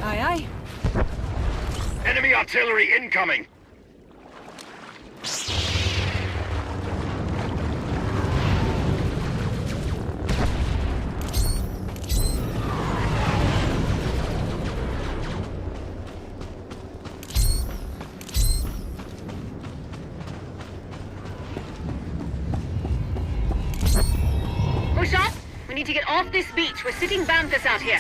Aye, aye. Enemy artillery incoming! Push up! We need to get off this beach. We're sitting Banthas out here.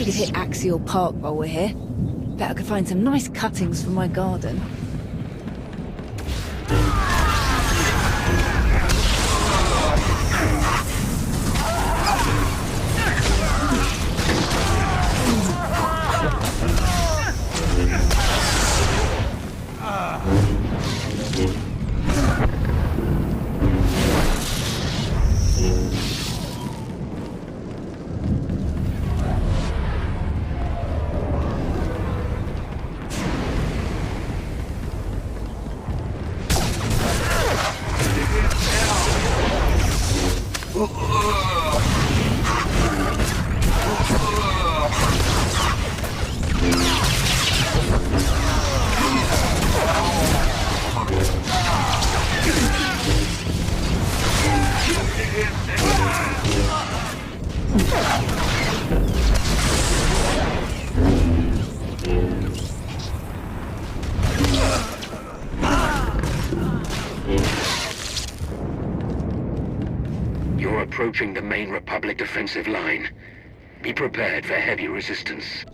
we could hit Axial Park while we're here. Bet I could find some nice cuttings for my garden. You're approaching the main Republic defensive line. Be prepared for heavy resistance.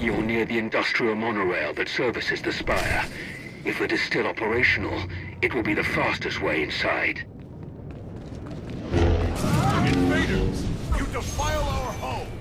You're near the industrial monorail that services the spire. If it is still operational, it will be the fastest way inside. Invaders! You defile our home!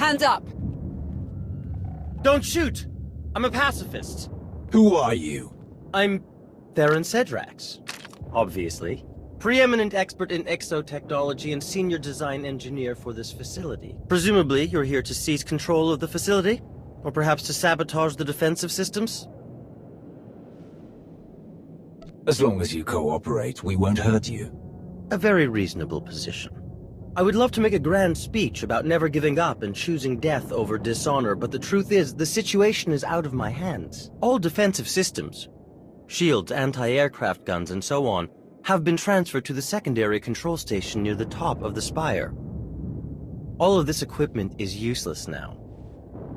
Hands up! Don't shoot! I'm a pacifist. Who are you? I'm Theron Cedrax. Obviously. preeminent expert in exotechnology and senior design engineer for this facility. Presumably, you're here to seize control of the facility? Or perhaps to sabotage the defensive systems? As long as you cooperate, we won't hurt you. A very reasonable position. I would love to make a grand speech about never giving up and choosing death over dishonor, but the truth is, the situation is out of my hands. All defensive systems, shields, anti-aircraft guns, and so on, have been transferred to the secondary control station near the top of the spire. All of this equipment is useless now.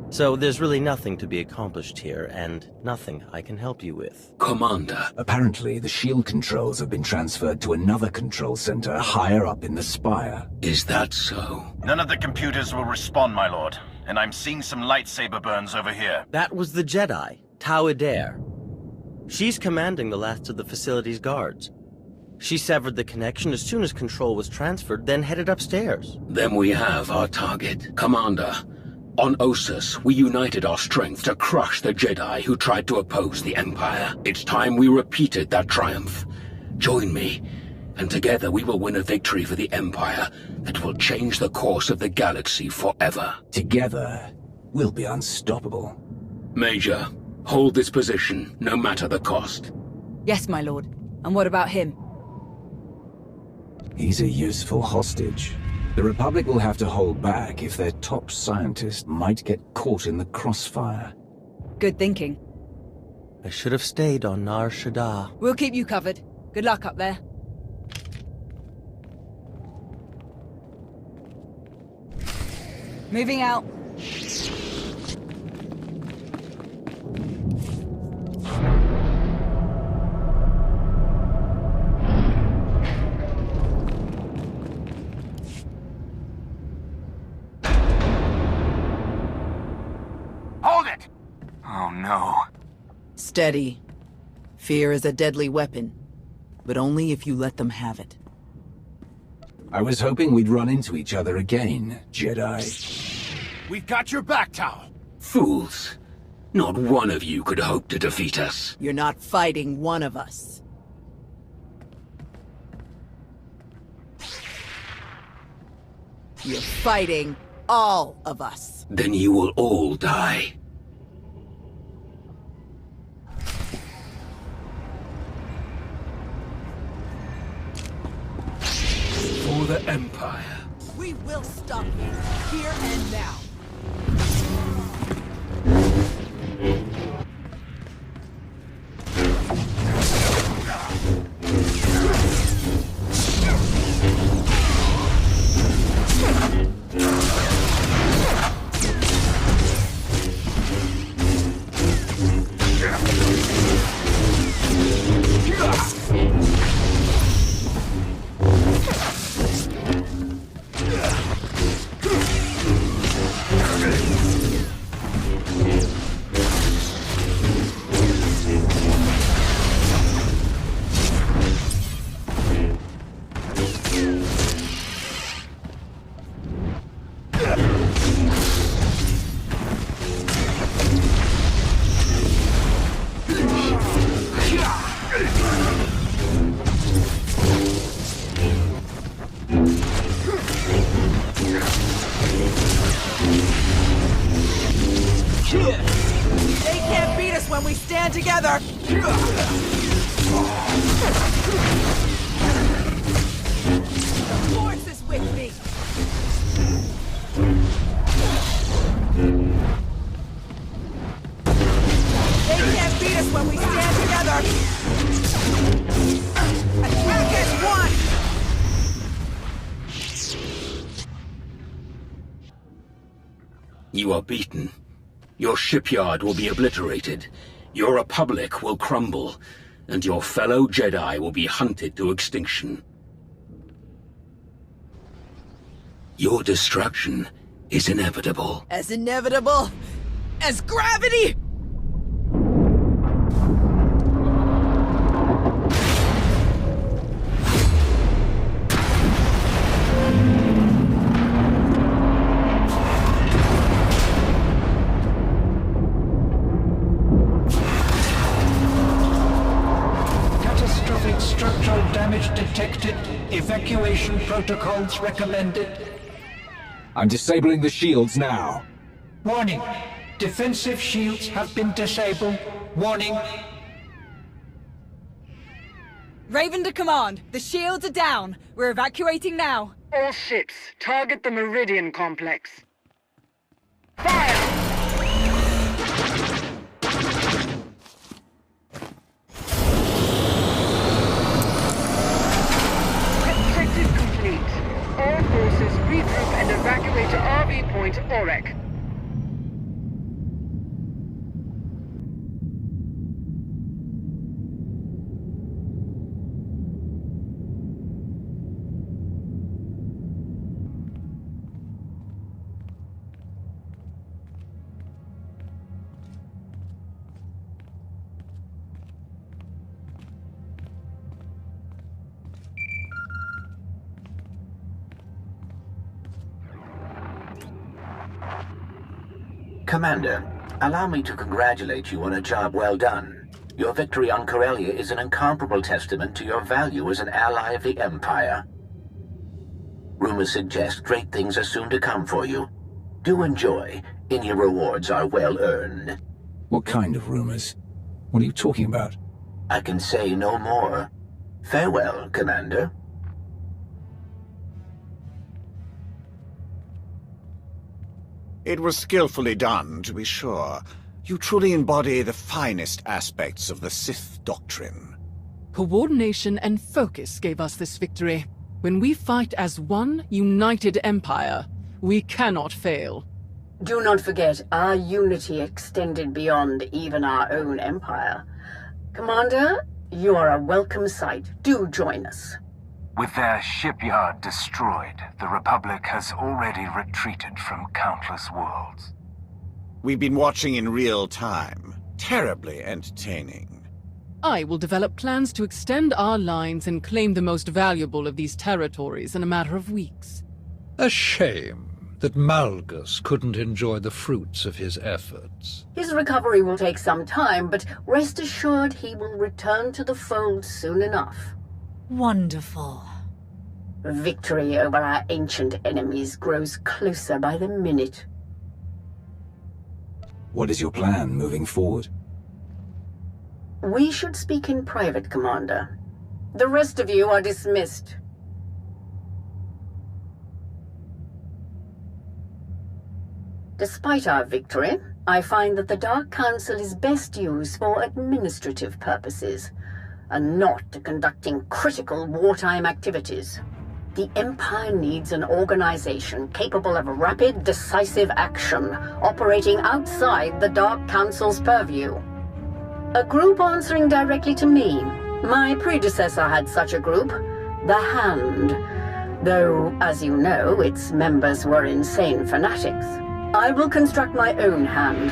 So there's really nothing to be accomplished here, and nothing I can help you with. Commander, apparently the shield controls have been transferred to another control center higher up in the spire. Is that so? None of the computers will respond, my lord. And I'm seeing some lightsaber burns over here. That was the Jedi, Tau Adair. She's commanding the last of the facility's guards. She severed the connection as soon as control was transferred, then headed upstairs. Then we have our target. Commander, on Ossus, we united our strength to crush the Jedi who tried to oppose the Empire. It's time we repeated that triumph. Join me, and together we will win a victory for the Empire that will change the course of the galaxy forever. Together, we'll be unstoppable. Major, hold this position, no matter the cost. Yes, my lord. And what about him? He's a useful hostage. The Republic will have to hold back if their top scientist might get caught in the crossfire. Good thinking. I should have stayed on Nar Shaddaa. We'll keep you covered. Good luck up there. Moving out. Oh no. Steady. Fear is a deadly weapon, but only if you let them have it. I was hoping we'd run into each other again, Jedi. We've got your back, Tau. Fools. Not one of you could hope to defeat us. You're not fighting one of us. You're fighting all of us. Then you will all die. For the Empire. We will stop you, here and now. They can't beat us when we stand together! The Force is with me! They can't beat us when we stand together! Attack as one! You are beaten. Your shipyard will be obliterated. Your Republic will crumble. And your fellow Jedi will be hunted to extinction. Your destruction is inevitable. As inevitable as gravity! Catastrophic structural damage detected. evacuation protocols recommended? I'm disabling the shields now. Warning. Defensive shields have been disabled. Warning. Raven to command. The shields are down. We're evacuating now. All ships, target the Meridian complex. Fire! Objective complete. All forces regroup and evacuate to RV Point Orek. Commander, allow me to congratulate you on a job well done. Your victory on Corellia is an incomparable testament to your value as an ally of the Empire. Rumors suggest great things are soon to come for you. Do enjoy. Any rewards are well earned. What kind of rumors? What are you talking about? I can say no more. Farewell, Commander. It was skillfully done, to be sure. You truly embody the finest aspects of the Sith doctrine. Coordination and focus gave us this victory. When we fight as one united empire, we cannot fail. Do not forget, our unity extended beyond even our own empire. Commander, you are a welcome sight. Do join us. With their shipyard destroyed, the Republic has already retreated from countless worlds. We've been watching in real time. Terribly entertaining. I will develop plans to extend our lines and claim the most valuable of these territories in a matter of weeks. A shame that Malgus couldn't enjoy the fruits of his efforts. His recovery will take some time, but rest assured he will return to the fold soon enough. Wonderful. Victory over our ancient enemies grows closer by the minute. What is your plan moving forward? We should speak in private, Commander. The rest of you are dismissed. Despite our victory, I find that the Dark Council is best used for administrative purposes, and not to conducting critical wartime activities. The Empire needs an organization capable of rapid, decisive action, operating outside the Dark Council's purview. A group answering directly to me. My predecessor had such a group, the Hand, though, as you know, its members were insane fanatics. I will construct my own Hand,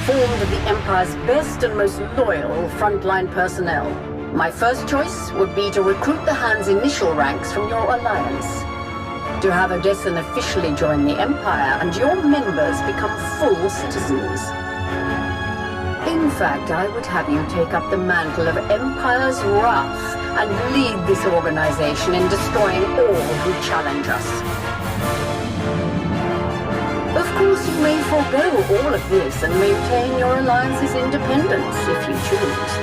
formed of the Empire's best and most loyal frontline personnel. My first choice would be to recruit the Hand's initial ranks from your alliance. To have Odessen officially join the Empire and your members become full citizens. In fact, I would have you take up the mantle of Empire's Wrath and lead this organization in destroying all who challenge us. Of course, you may forego all of this and maintain your alliance's independence if you choose.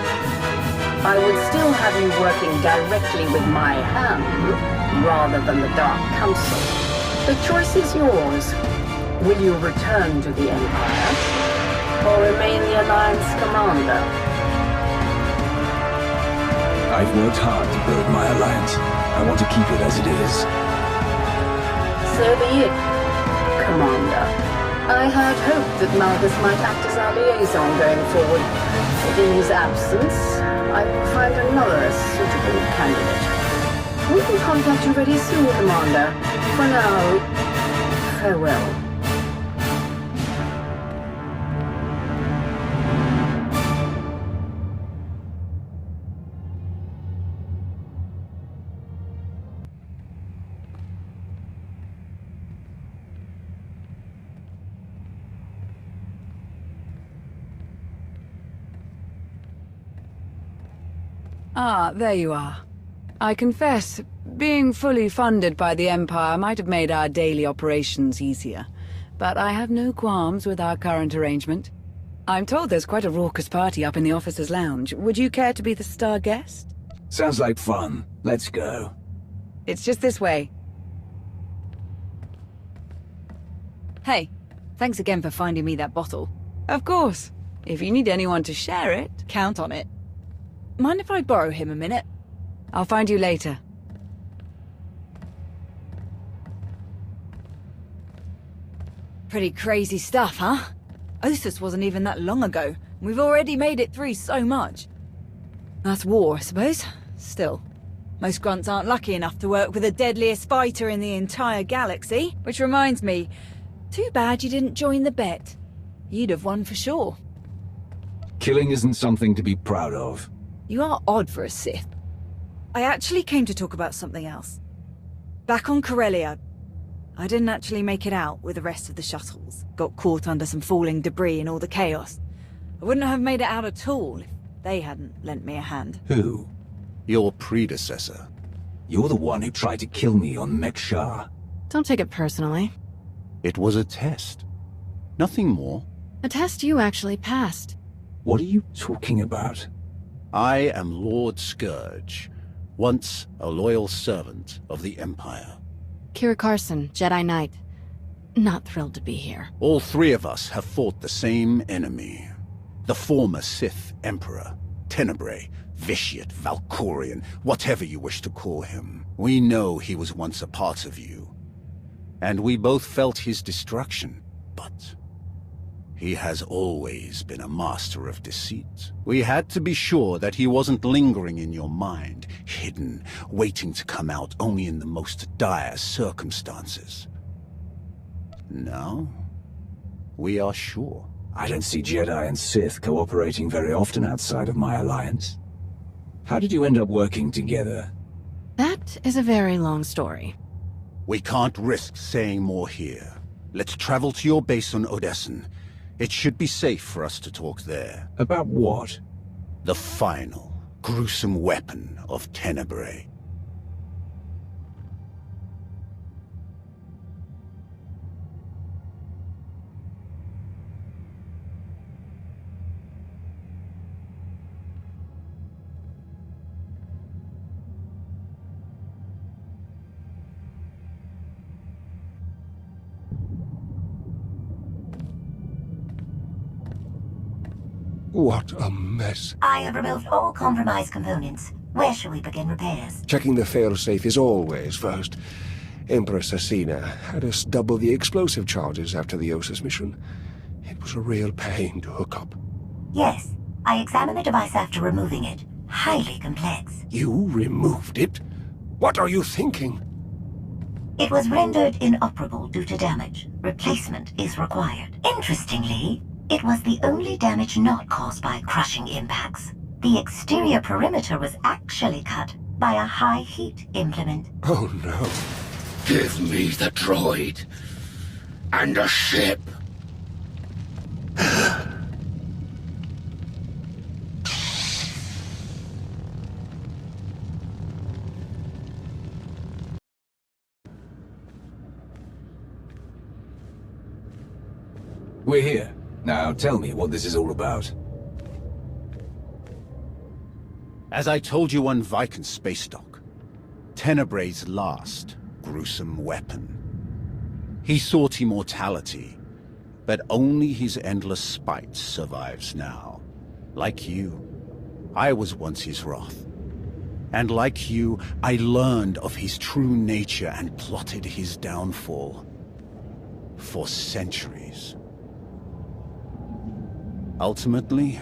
I would still have you working directly with my Hand, rather than the Dark Council. The choice is yours. Will you return to the Empire, or remain the Alliance commander? I've worked hard to build my alliance. I want to keep it as it is. So be it, Commander. I had hoped that Malgus might act as our liaison going forward, but in his absence, I will find another suitable candidate. We will contact you very soon, Commander. For now, farewell. Ah, there you are. I confess, Being fully funded by the Empire might have made our daily operations easier, but I have no qualms with our current arrangement. I'm told there's quite a raucous party up in the officers' lounge. Would you care to be the star guest? Sounds like fun. Let's go. It's just this way. Hey, thanks again for finding me that bottle. Of course. If you need anyone to share it... Count on it. Mind if I borrow him a minute? I'll find you later. Pretty crazy stuff, huh? Ossus wasn't even that long ago. We've already made it through so much. That's war, I suppose. Still, most grunts aren't lucky enough to work with the deadliest fighter in the entire galaxy. Which reminds me, too bad you didn't join the bet. You'd have won for sure. Killing isn't something to be proud of. You are odd for a Sith. I actually came to talk about something else. Back on Corellia, I didn't actually make it out with the rest of the shuttles. Got caught under some falling debris and all the chaos. I wouldn't have made it out at all if they hadn't lent me a hand. Who? Your predecessor. You're the one who tried to kill me on Mek-Shar. Don't take it personally. It was a test. Nothing more. A test you actually passed. What are you talking about? I am Lord Scourge, once a loyal servant of the Empire. Kira Carson, Jedi Knight. Not thrilled to be here. All three of us have fought the same enemy. The former Sith Emperor, Tenebrae, Vitiate, Valkorian, whatever you wish to call him. We know he was once a part of you. And we both felt his destruction, but he has always been a master of deceit. We had to be sure that he wasn't lingering in your mind, hidden, waiting to come out only in the most dire circumstances. Now, we are sure. I don't see Jedi and Sith cooperating very often outside of my alliance. How did you end up working together? That is a very long story. We can't risk saying more here. Let's travel to your base on Odessen. It should be safe for us to talk there. About what? The final, gruesome weapon of Tenebrae. What a mess. I have removed all compromised components. Where shall we begin repairs? Checking the failsafe is always first. Empress Asina had us double the explosive charges after the Ossus mission. It was a real pain to hook up. Yes. I examined the device after removing it. Highly complex. You removed it? What are you thinking? It was rendered inoperable due to damage. Replacement is required. Interestingly, it was the only damage not caused by crushing impacts. The exterior perimeter was actually cut by a high-heat implement. Oh no. Give me the droid. And a ship. We're here. Now tell me what this is all about. As I told you on Viken Space Dock, Tenebrae's last gruesome weapon. He sought immortality, but only his endless spite survives now. Like you, I was once his wrath. And like you, I learned of his true nature and plotted his downfall. For centuries. Ultimately,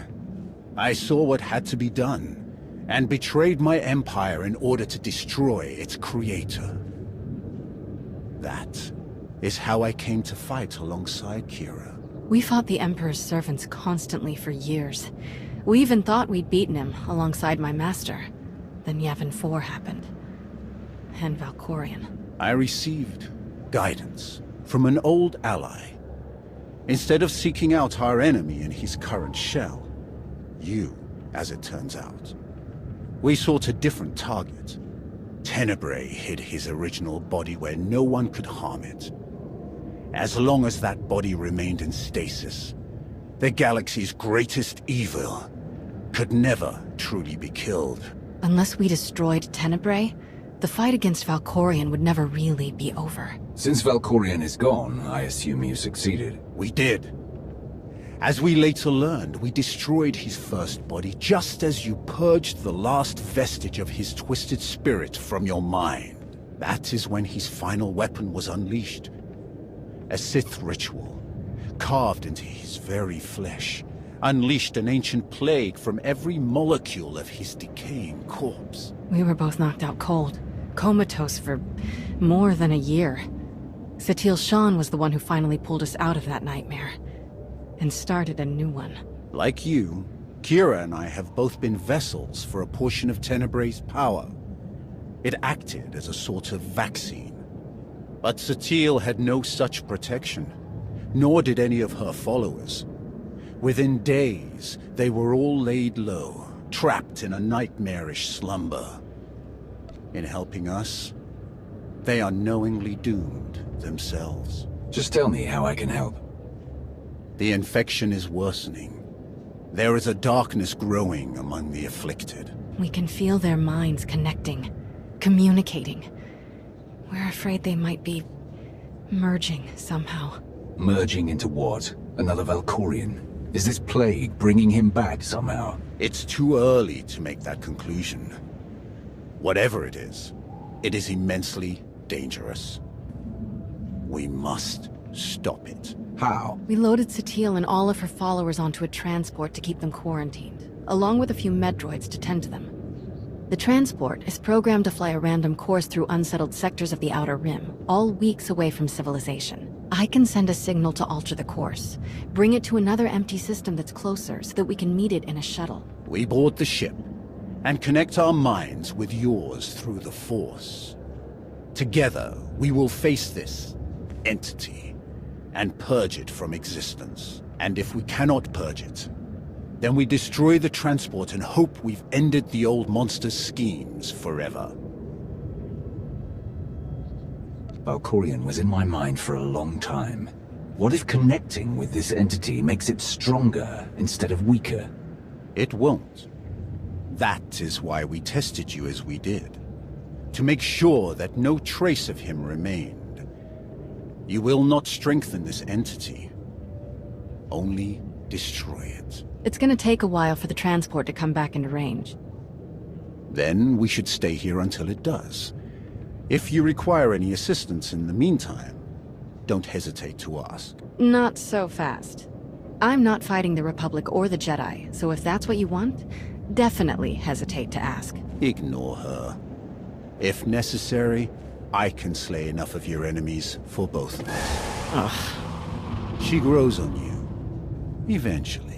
I saw what had to be done, and betrayed my empire in order to destroy its creator. That is how I came to fight alongside Kira. We fought the Emperor's servants constantly for years. We even thought we'd beaten him alongside my master. Then Yavin 4 happened. And Valkorian. I received guidance from an old ally. Instead of seeking out our enemy in his current shell, you, as it turns out, we sought a different target. Tenebrae hid his original body where no one could harm it. As long as that body remained in stasis, the galaxy's greatest evil could never truly be killed. Unless we destroyed Tenebrae, the fight against Valkorion would never really be over. Since Valkorion is gone, I assume you succeeded. We did. As we later learned, we destroyed his first body just as you purged the last vestige of his twisted spirit from your mind. That is when his final weapon was unleashed. A Sith ritual, carved into his very flesh, unleashed an ancient plague from every molecule of his decaying corpse. We were both knocked out cold, comatose for more than a year. Satil Shan was the one who finally pulled us out of that nightmare, and started a new one. Like you, Kira and I have both been vessels for a portion of Tenebrae's power. It acted as a sort of vaccine. But Satil had no such protection, nor did any of her followers. Within days, they were all laid low, trapped in a nightmarish slumber. In helping us, they are knowingly doomed themselves. Just tell me how I can help. The infection is worsening. There is a darkness growing among the afflicted. We can feel their minds connecting, communicating. We're afraid they might be merging somehow. Merging into what? Another Valkorion? Is this plague bringing him back somehow? It's too early to make that conclusion. Whatever it is immensely dangerous. We must stop it. How? We loaded Satil and all of her followers onto a transport to keep them quarantined, along with a few medroids to tend to them. The transport is programmed to fly a random course through unsettled sectors of the Outer Rim, all weeks away from civilization. I can send a signal to alter the course, bring it to another empty system that's closer so that we can meet it in a shuttle. We board the ship and connect our minds with yours through the Force. Together, we will face this entity and purge it from existence. And if we cannot purge it, then we destroy the transport and hope we've ended the old monster's schemes forever. Valkorion was in my mind for a long time. What if connecting with this entity makes it stronger instead of weaker? It won't. That is why we tested you as we did. To make sure that no trace of him remained. You will not strengthen this entity. Only destroy it. It's gonna take a while for the transport to come back into range. Then we should stay here until it does. If you require any assistance in the meantime, don't hesitate to ask. Not so fast. I'm not fighting the Republic or the Jedi, so if that's what you want, definitely hesitate to ask. Ignore her. If necessary, I can slay enough of your enemies for both of us. Ugh. She grows on you. Eventually.